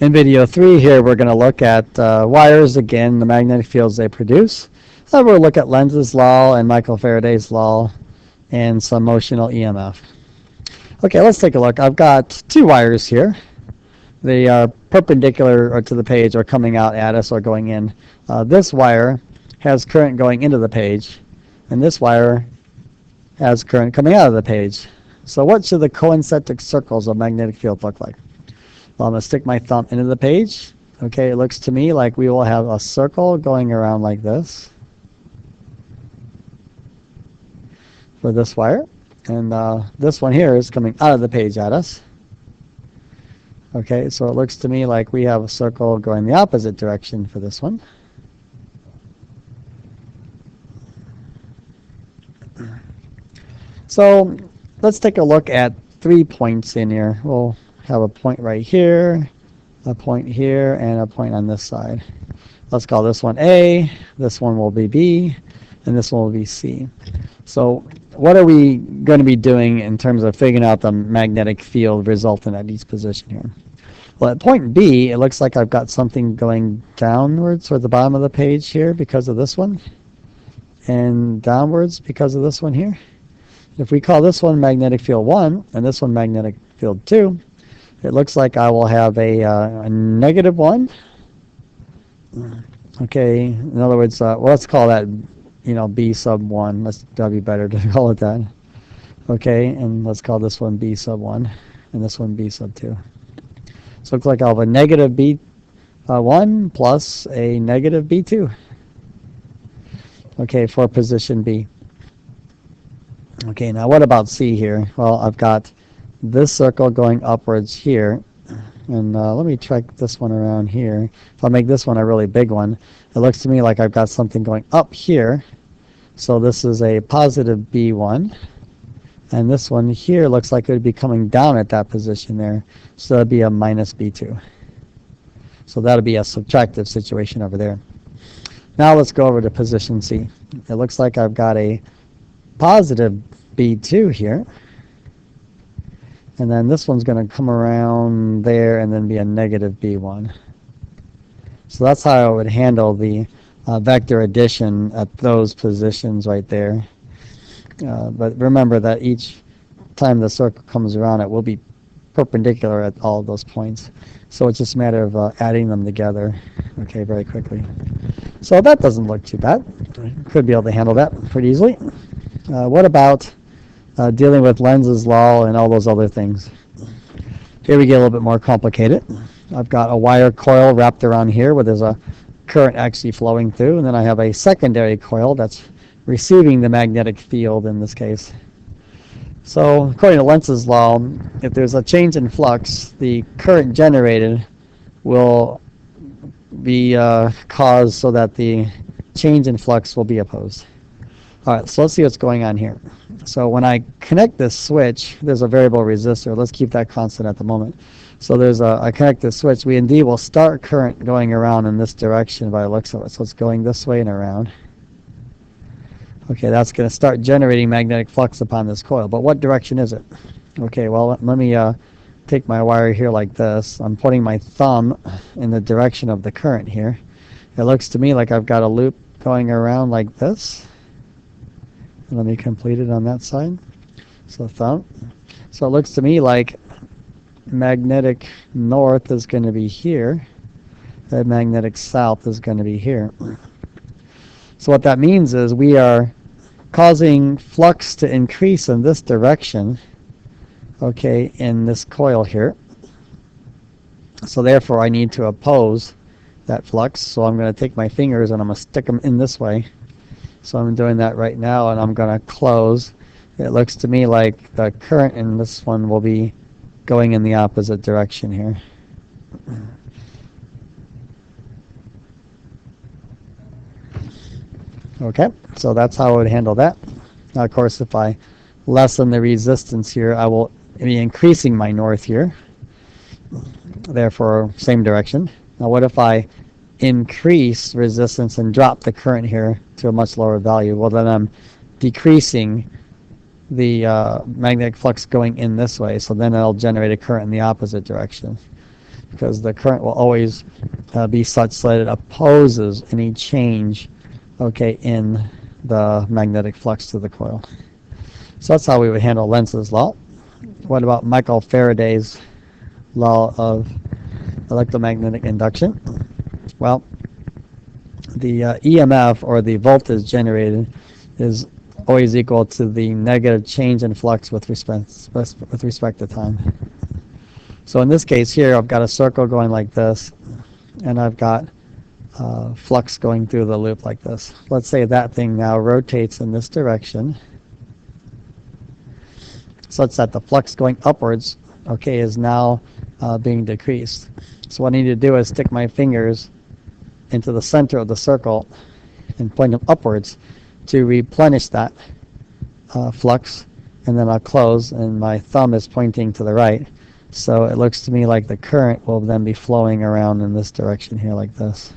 In video 3 here, we're going to look at wires again, the magnetic fields they produce. So we'll look at Lenz's Law and Michael Faraday's Law and some motional EMF. Okay, let's take a look. I've got two wires here. They are perpendicular to the page or coming out at us or going in. This wire has current going into the page, and this wire has current coming out of the page. So what should the concentric circles of magnetic field look like? Well, I'm going to stick my thumb into the page. Okay, it looks to me like we will have a circle going around like this for this wire. And this one here is coming out of the page at us. Okay, so it looks to me like we have a circle going the opposite direction for this one. So let's take a look at 3 points in here. We'll have a point right here, a point here, and a point on this side. Let's call this one A, this one will be B, and this one will be C. So what are we going to be doing in terms of figuring out the magnetic field resultant at each position here? Well, at point B, it looks like I've got something going downwards toward the bottom of the page here because of this one, and downwards because of this one here. If we call this one magnetic field 1 and this one magnetic field 2, it looks like I will have a negative 1. Okay, in other words, well, let's call that, B sub 1. That'll be better to call it that. Okay, and let's call this one B sub 1 and this one B sub 2. So it looks like I'll have a negative B1 plus a negative B2. Okay, for position B. Okay, now what about C here? Well, I've got this circle going upwards here, and let me check this one around here. If I make this one a really big one, it looks to me like I've got something going up here. So this is a positive B1, and this one here looks like it would be coming down at that position there. So that'd be a minus B2. So that'll be a subtractive situation over there. Now let's go over to position C. It looks like I've got a positive B2 here, and then this one's going to come around there and then be a negative B1. So that's how I would handle the vector addition at those positions right there. But remember that each time the circle comes around, it will be perpendicular at all of those points. So it's just a matter of adding them together, okay, very quickly. So that doesn't look too bad. Could be able to handle that pretty easily. What about dealing with Lenz's Law and all those other things? Here we get a little bit more complicated. I've got a wire coil wrapped around here where there's a current actually flowing through, and then I have a secondary coil that's receiving the magnetic field in this case. So according to Lenz's Law, if there's a change in flux, the current generated will be caused so that the change in flux will be opposed. All right, so let's see what's going on here. So when I connect this switch, there's a variable resistor. Let's keep that constant at the moment. So I connect this switch. We indeed will start current going around in this direction by the looks of it. So it's going this way and around. Okay, that's going to start generating magnetic flux upon this coil. But what direction is it? Okay, well, let me take my wire here like this. I'm putting my thumb in the direction of the current here. It looks to me like I've got a loop going around like this. Let me complete it on that side. So thumb. So it looks to me like magnetic north is going to be here. The magnetic south is going to be here. So what that means is we are causing flux to increase in this direction, okay, in this coil here. So therefore I need to oppose that flux. So I'm going to take my fingers and I'm going to stick them in this way. So I'm doing that right now, and I'm going to close. It looks to me like the current in this one will be going in the opposite direction here. Okay, so that's how I would handle that. Now, of course, if I lessen the resistance here, I will be increasing my north here. Therefore, same direction. Now, what if I increase resistance and drop the current here to a much lower value? Well, then I'm decreasing the magnetic flux going in this way, so then it'll generate a current in the opposite direction. because the current will always be such that it opposes any change, okay, in the magnetic flux to the coil. So that's how we would handle Lenz's law. What about Michael Faraday's law of electromagnetic induction? Well, the EMF, or the voltage generated, is always equal to the negative change in flux with respect to time. So in this case here, I've got a circle going like this, and I've got flux going through the loop like this. Let's say that thing now rotates in this direction, such that the flux going upwards, okay, is now being decreased. So what I need to do is stick my fingers into the center of the circle and point them upwards to replenish that flux, and then I'll close, and my thumb is pointing to the right. So it looks to me like the current will then be flowing around in this direction here like this.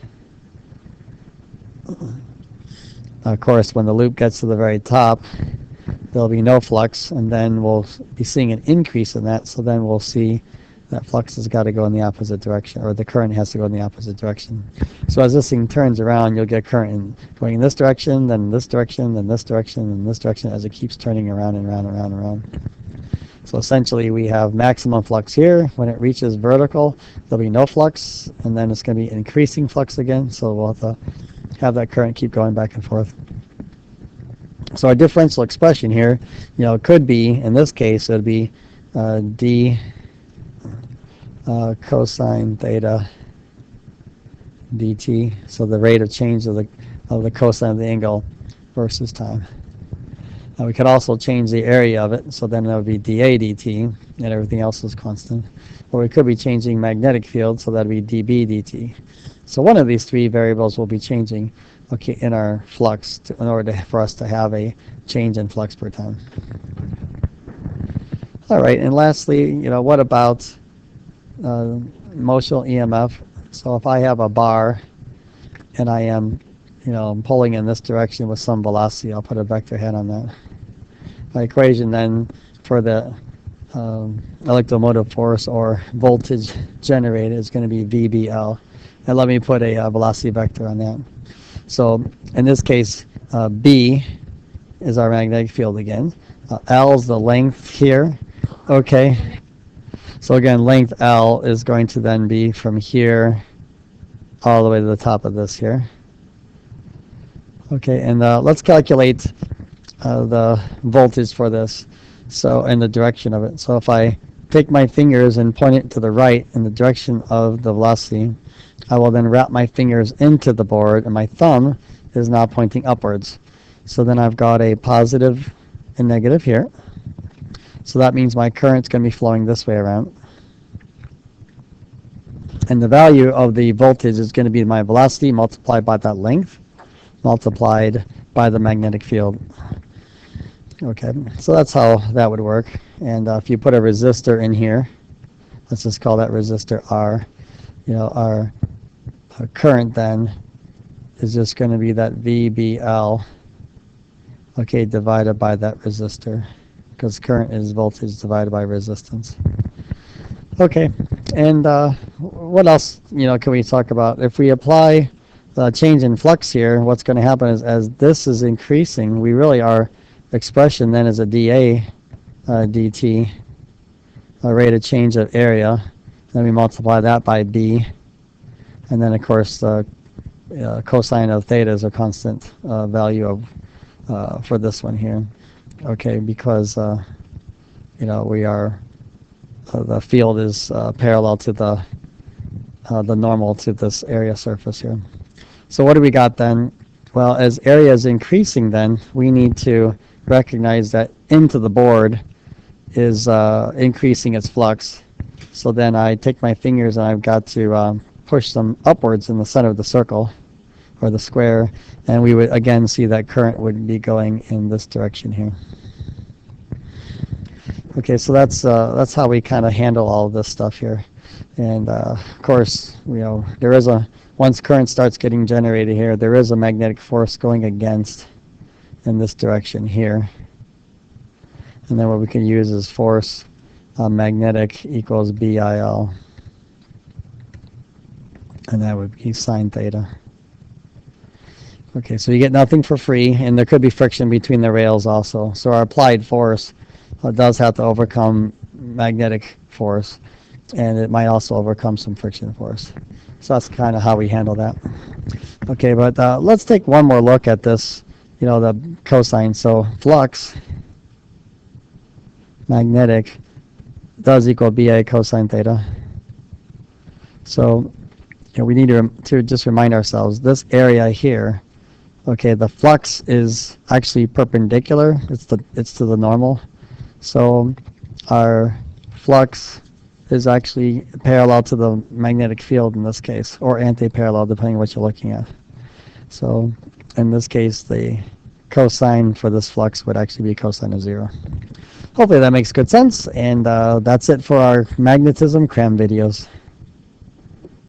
Of course, when the loop gets to the very top, there'll be no flux, and then we'll be seeing an increase in that. So then we'll see that flux has got to go in the opposite direction, or the current has to go in the opposite direction. So as this thing turns around, you'll get current going in this direction, then this direction, then this direction, and this direction, as it keeps turning around and around and around and around. So essentially we have maximum flux here. When it reaches vertical, there'll be no flux, and then it's going to be increasing flux again. So we'll have to have that current keep going back and forth. So our differential expression here, could be, in this case, it would be d cosine theta dt. So the rate of change of the cosine of the angle versus time. We could also change the area of it, so then that would be dA dt, and everything else is constant. Or we could be changing magnetic field, so that would be dB dt. So one of these three variables will be changing, okay, in our flux in order for us to have a change in flux per time. All right, and lastly, what about motional EMF? So if I have a bar and I am, pulling in this direction with some velocity, I'll put a vector head on that. My equation then for the electromotive force or voltage generated is going to be VBL. And let me put a velocity vector on that. So in this case, B is our magnetic field again. L is the length here. Okay. So again, length L is going to then be from here all the way to the top of this here. Okay, and let's calculate the voltage for this, so in the direction of it. So if I take my fingers and point it to the right in the direction of the velocity, I will then wrap my fingers into the board, and my thumb is now pointing upwards. So then I've got a positive and negative here. So that means my current's going to be flowing this way around. And the value of the voltage is going to be my velocity multiplied by that length, multiplied by the magnetic field. Okay, so that's how that would work. And if you put a resistor in here, let's just call that resistor R, our current then is just going to be that VBL, okay, divided by that resistor, because current is voltage divided by resistance. Okay, and what else, can we talk about? If we apply the change in flux here, what's going to happen is as this is increasing, our expression then is a dA dt, a rate of change of area. Then we multiply that by B, and then of course the cosine of theta is a constant value of for this one here. Okay, because we are the field is parallel to the normal to this area surface here. So what do we got then? Well, as area is increasing, then we need to recognize that into the board is increasing its flux. So then I take my fingers and I've got to push them upwards in the center of the circle or the square, and we would again see that current would be going in this direction here. Okay, so that's how we kind of handle all of this stuff here. And of course, there is once current starts getting generated here, there is a magnetic force going against in this direction here. And then what we can use is force magnetic equals BIL. and that would be sine theta. Okay, so you get nothing for free, and there could be friction between the rails also. So our applied force does have to overcome magnetic force, and it might also overcome some friction force. So that's kind of how we handle that. Okay, but let's take one more look at this, the cosine. So flux, magnetic, does equal BA cosine theta. So we need to just remind ourselves, this area here, okay, the flux is actually perpendicular. It's to the normal. So our flux is actually parallel to the magnetic field in this case, or anti-parallel, depending on what you're looking at. So in this case, the cosine for this flux would actually be cosine of 0. Hopefully that makes good sense, and that's it for our magnetism cram videos.